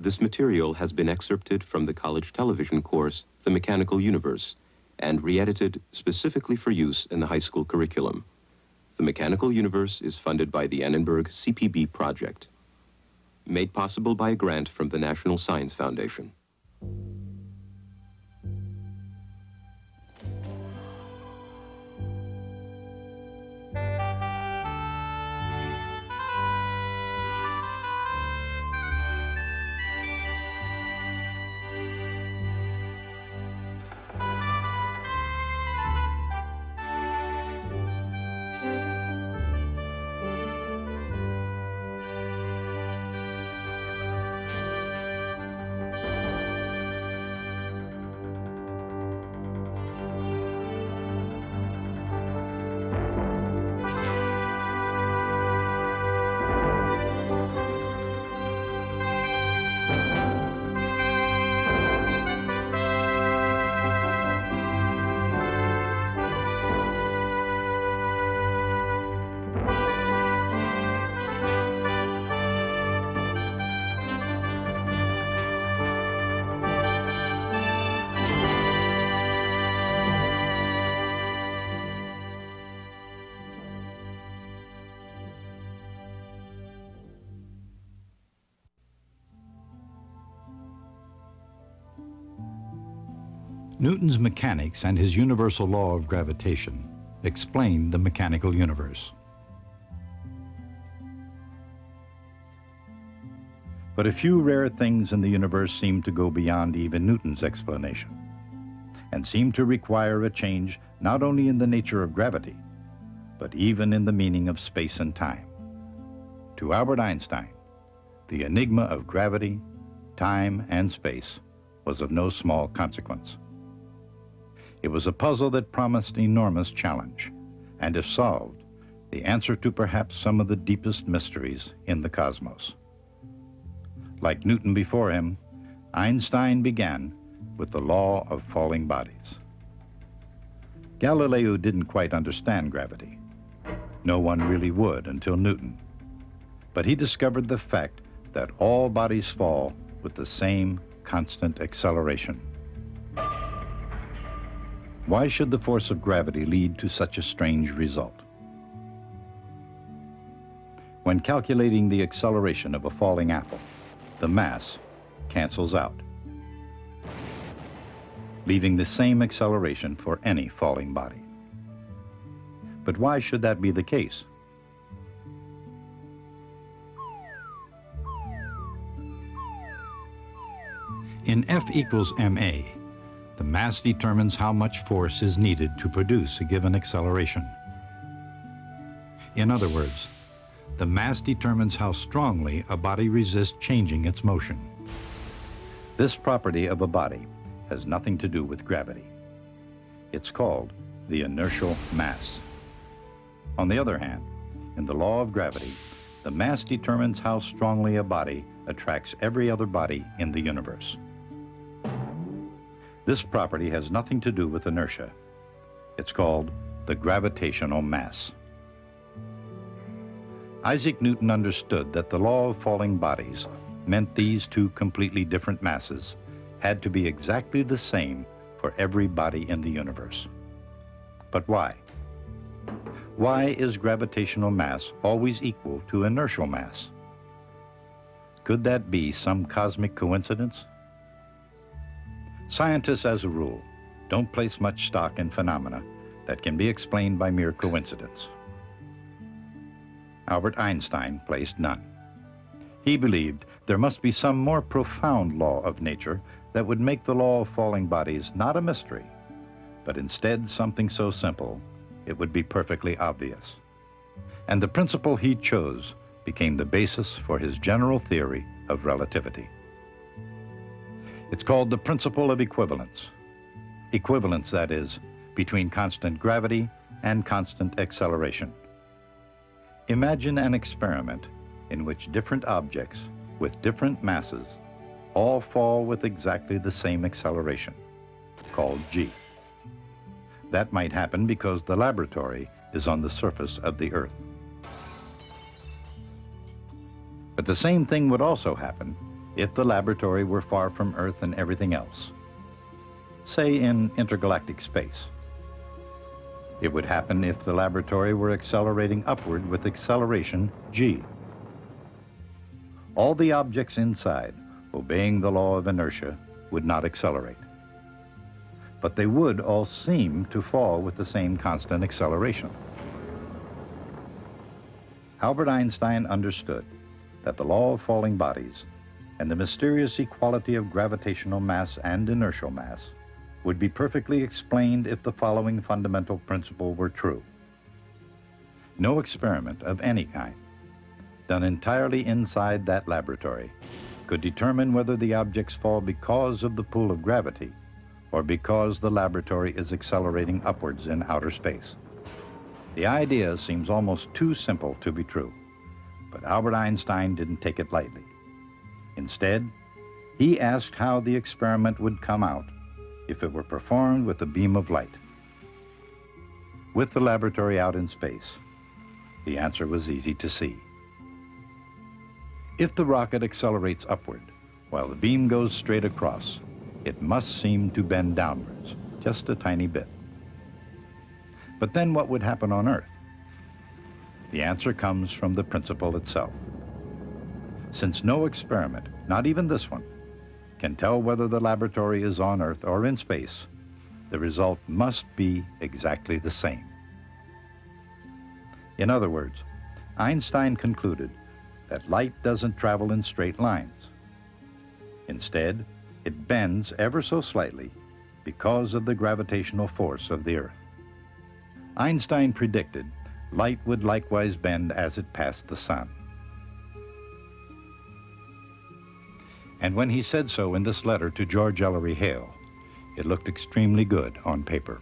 This material has been excerpted from the college television course, The Mechanical Universe, and re-edited specifically for use in the high school curriculum. The Mechanical Universe is funded by the Annenberg CPB project, made possible by a grant from the National Science Foundation. Newton's mechanics and his universal law of gravitation explained the mechanical universe. But a few rare things in the universe seem to go beyond even Newton's explanation, and seem to require a change not only in the nature of gravity, but even in the meaning of space and time. To Albert Einstein, the enigma of gravity, time, and space was of no small consequence. It was a puzzle that promised enormous challenge, and if solved, the answer to perhaps some of the deepest mysteries in the cosmos. Like Newton before him, Einstein began with the law of falling bodies. Galileo didn't quite understand gravity. No one really would until Newton. But he discovered the fact that all bodies fall with the same constant acceleration. Why should the force of gravity lead to such a strange result? When calculating the acceleration of a falling apple, the mass cancels out, leaving the same acceleration for any falling body. But why should that be the case? In F equals ma, the mass determines how much force is needed to produce a given acceleration. In other words, the mass determines how strongly a body resists changing its motion. This property of a body has nothing to do with gravity. It's called the inertial mass. On the other hand, in the law of gravity, the mass determines how strongly a body attracts every other body in the universe. This property has nothing to do with inertia. It's called the gravitational mass. Isaac Newton understood that the law of falling bodies meant these two completely different masses had to be exactly the same for every body in the universe. But why? Why is gravitational mass always equal to inertial mass? Could that be some cosmic coincidence? Scientists, as a rule, don't place much stock in phenomena that can be explained by mere coincidence. Albert Einstein placed none. He believed there must be some more profound law of nature that would make the law of falling bodies not a mystery, but instead something so simple it would be perfectly obvious. And the principle he chose became the basis for his general theory of relativity. It's called the principle of equivalence. Equivalence, that is, between constant gravity and constant acceleration. Imagine an experiment in which different objects with different masses all fall with exactly the same acceleration, called g. That might happen because the laboratory is on the surface of the Earth. But the same thing would also happen if the laboratory were far from Earth and everything else, say in intergalactic space. It would happen if the laboratory were accelerating upward with acceleration g. All the objects inside, obeying the law of inertia, would not accelerate. But they would all seem to fall with the same constant acceleration. Albert Einstein understood that the law of falling bodies and the mysterious equality of gravitational mass and inertial mass would be perfectly explained if the following fundamental principle were true. No experiment of any kind, done entirely inside that laboratory, could determine whether the objects fall because of the pull of gravity or because the laboratory is accelerating upwards in outer space. The idea seems almost too simple to be true, but Albert Einstein didn't take it lightly. Instead, he asked how the experiment would come out if it were performed with a beam of light. With the laboratory out in space, the answer was easy to see. If the rocket accelerates upward while the beam goes straight across, it must seem to bend downwards, just a tiny bit. But then what would happen on Earth? The answer comes from the principle itself. Since no experiment, not even this one, can tell whether the laboratory is on Earth or in space, the result must be exactly the same. In other words, Einstein concluded that light doesn't travel in straight lines. Instead, it bends ever so slightly because of the gravitational force of the Earth. Einstein predicted light would likewise bend as it passed the sun. And when he said so in this letter to George Ellery Hale, it looked extremely good on paper.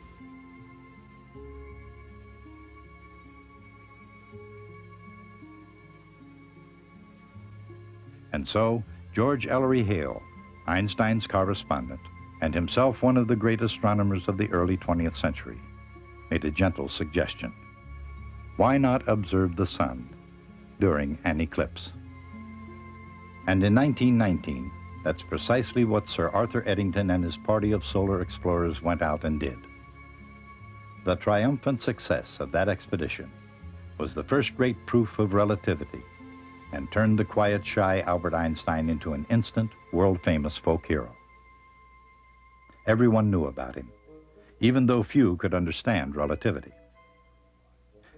And so, George Ellery Hale, Einstein's correspondent, and himself one of the great astronomers of the early 20th century, made a gentle suggestion. Why not observe the sun during an eclipse? And in 1919, that's precisely what Sir Arthur Eddington and his party of solar explorers went out and did. The triumphant success of that expedition was the first great proof of relativity and turned the quiet, shy Albert Einstein into an instant, world-famous folk hero. Everyone knew about him, even though few could understand relativity.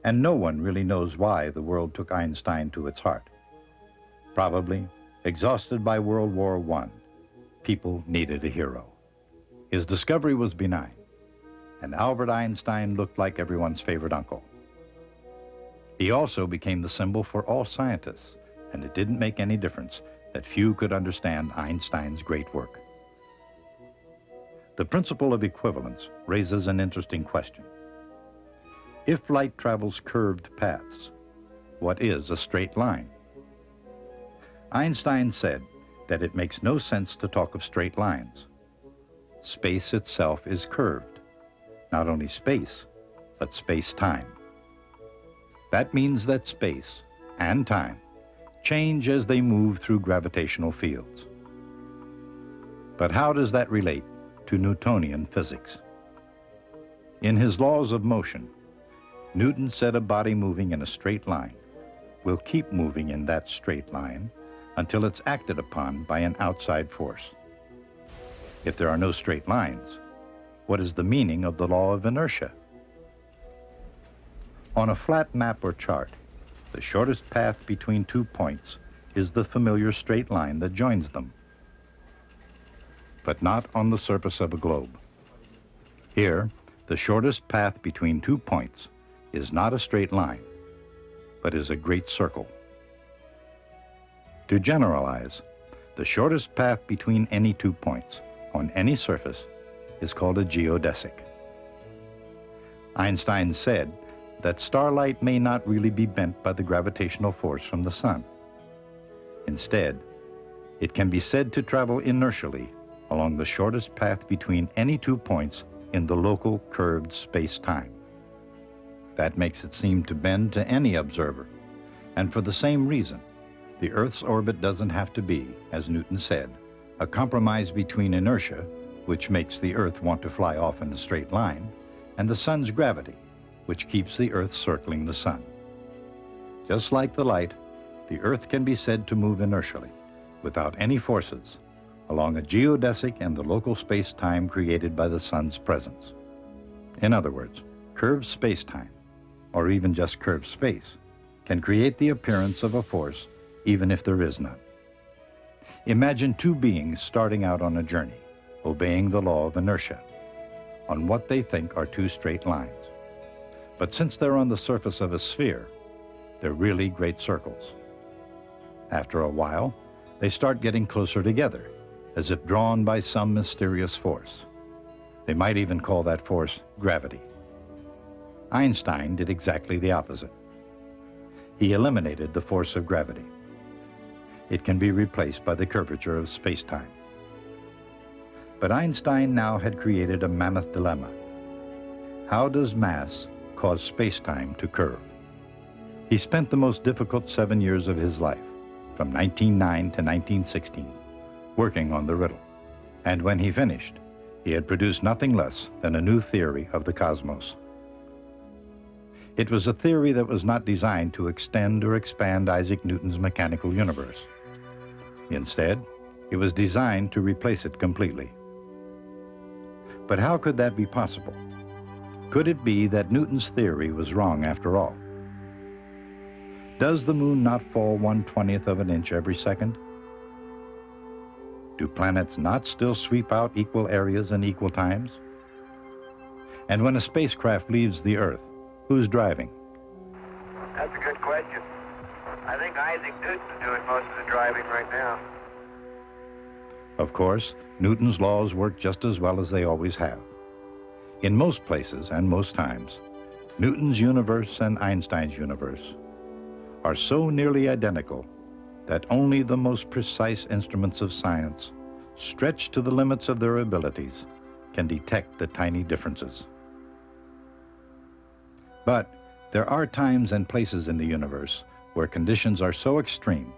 And no one really knows why the world took Einstein to its heart. Probably, exhausted by World War I, people needed a hero. His discovery was benign, and Albert Einstein looked like everyone's favorite uncle. He also became the symbol for all scientists, and it didn't make any difference that few could understand Einstein's great work. The principle of equivalence raises an interesting question. If light travels curved paths, what is a straight line? Einstein said that it makes no sense to talk of straight lines. Space itself is curved. Not only space, but space-time. That means that space and time change as they move through gravitational fields. But how does that relate to Newtonian physics? In his laws of motion, Newton said a body moving in a straight line will keep moving in that straight line until it's acted upon by an outside force. If there are no straight lines, what is the meaning of the law of inertia? On a flat map or chart, the shortest path between 2 points is the familiar straight line that joins them, but not on the surface of a globe. Here, the shortest path between 2 points is not a straight line, but is a great circle. To generalize, the shortest path between any 2 points on any surface is called a geodesic. Einstein said that starlight may not really be bent by the gravitational force from the sun. Instead, it can be said to travel inertially along the shortest path between any 2 points in the local curved space-time. That makes it seem to bend to any observer, and for the same reason, The Earth's orbit doesn't have to be, as Newton said, a compromise between inertia, which makes the Earth want to fly off in a straight line, and the sun's gravity, which keeps the Earth circling the sun. Just like the light, the Earth can be said to move inertially, without any forces, along a geodesic and the local space-time created by the sun's presence. In other words, curved space-time, or even just curved space, can create the appearance of a force even if there is none. Imagine two beings starting out on a journey, obeying the law of inertia, on what they think are two straight lines. But since they're on the surface of a sphere, they're really great circles. After a while, they start getting closer together, as if drawn by some mysterious force. They might even call that force gravity. Einstein did exactly the opposite. He eliminated the force of gravity. It can be replaced by the curvature of space-time. But Einstein now had created a mammoth dilemma. How does mass cause space-time to curve? He spent the most difficult 7 years of his life, from 1909 to 1916, working on the riddle. And when he finished, he had produced nothing less than a new theory of the cosmos. It was a theory that was not designed to extend or expand Isaac Newton's mechanical universe. Instead, it was designed to replace it completely. But how could that be possible? Could it be that Newton's theory was wrong after all? Does the moon not fall 1/20th of an inch every second? Do planets not still sweep out equal areas in equal times? And when a spacecraft leaves the Earth, who's driving? That's a good question. I think Isaac Newton's doing most of the driving right now. Of course, Newton's laws work just as well as they always have. In most places and most times, Newton's universe and Einstein's universe are so nearly identical that only the most precise instruments of science, stretched to the limits of their abilities, can detect the tiny differences. But there are times and places in the universe where conditions are so extreme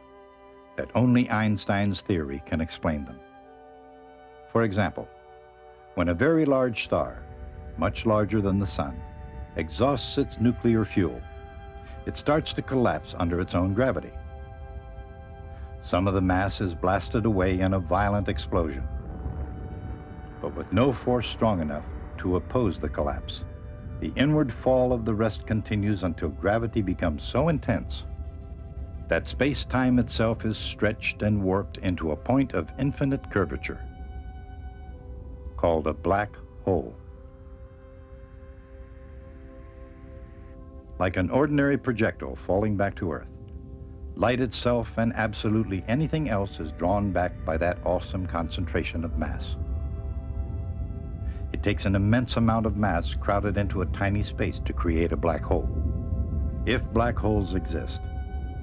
that only Einstein's theory can explain them. For example, when a very large star, much larger than the sun, exhausts its nuclear fuel, it starts to collapse under its own gravity. Some of the mass is blasted away in a violent explosion, but with no force strong enough to oppose the collapse. The inward fall of the rest continues until gravity becomes so intense that space-time itself is stretched and warped into a point of infinite curvature, called a black hole. Like an ordinary projectile falling back to Earth, light itself and absolutely anything else is drawn back by that awesome concentration of mass. It takes an immense amount of mass crowded into a tiny space to create a black hole. If black holes exist,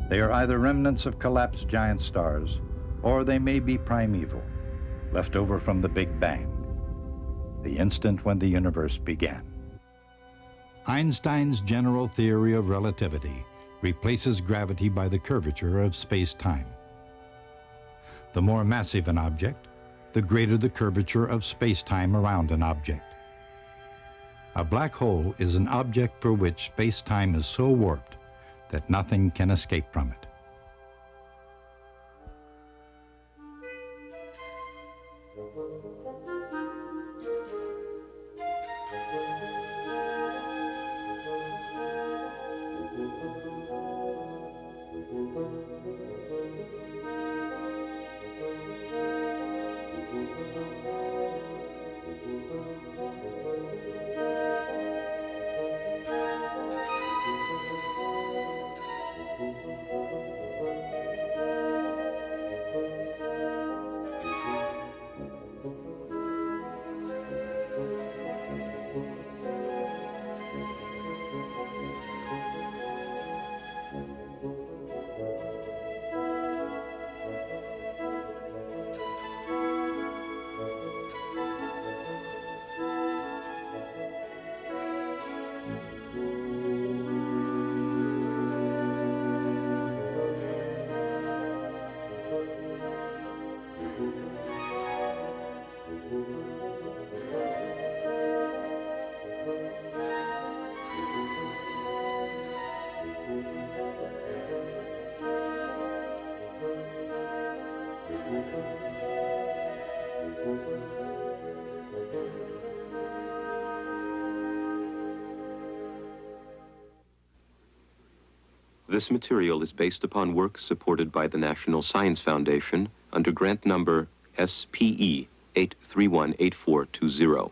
they are either remnants of collapsed giant stars, or they may be primeval, left over from the Big Bang, the instant when the universe began. Einstein's general theory of relativity replaces gravity by the curvature of space-time. The more massive an object, the greater the curvature of space-time around an object. A black hole is an object for which space-time is so warped that nothing can escape from it. This material is based upon work supported by the National Science Foundation under grant number SPE 8318420.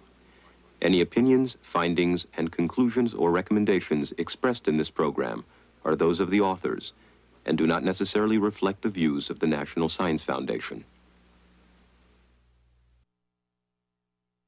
Any opinions, findings, and conclusions or recommendations expressed in this program are those of the authors and do not necessarily reflect the views of the National Science Foundation.